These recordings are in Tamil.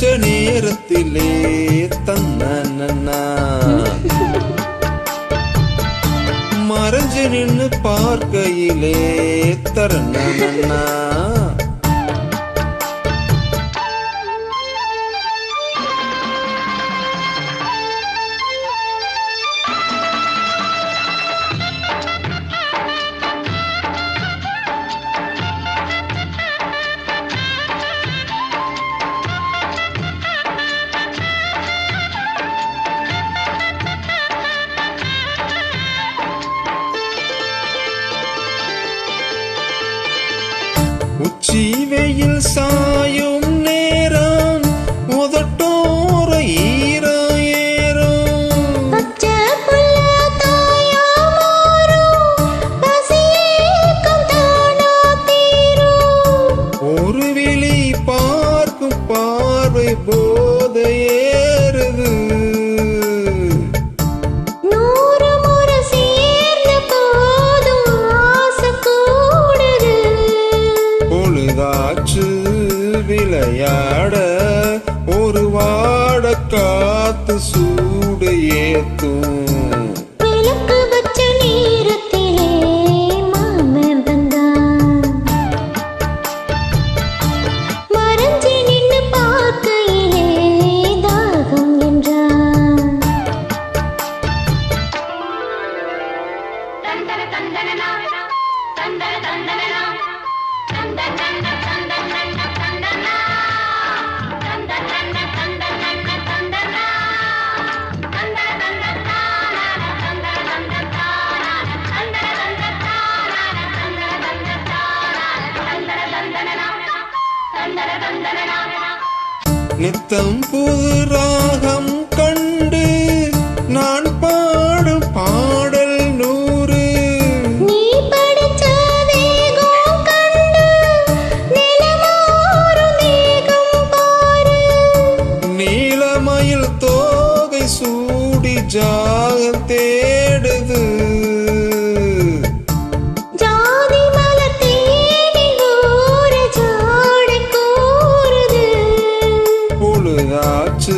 வச்ச நேரத்திலே தன்னா மறைஞ்சு நின்னு பார்க்கையிலே தரன்னா உச்சி வெயில் சாயும் நேரம் உதட்டோர ஈரம் ஏறும் ஒரு விழி பார்க்கும் பார்வை போதை ஏறுது பொழுதாச்சு விளையாட ஒரு வாட காத்து சூடு ஏத்தும் நித்தம் புது ராகம் கண்டு நான் பாடும் பாடல் 100 நீ படிச்ச வேகம் கண்டு நிலமாறும் வேகம் பாரு நீலமயில் தோகை சூடி ஜாகம் தேடுது பொழுதாச்சு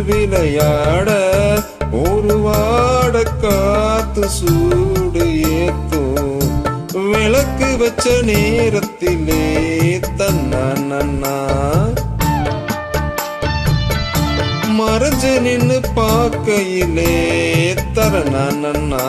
விளையாட ஒரு வாட காத்து சூடு ஏத்தும் விளக்கு வச்ச நேரத்திலே தன்னா மறைஞ்சு நின்னு பார்க்கையிலே தரனா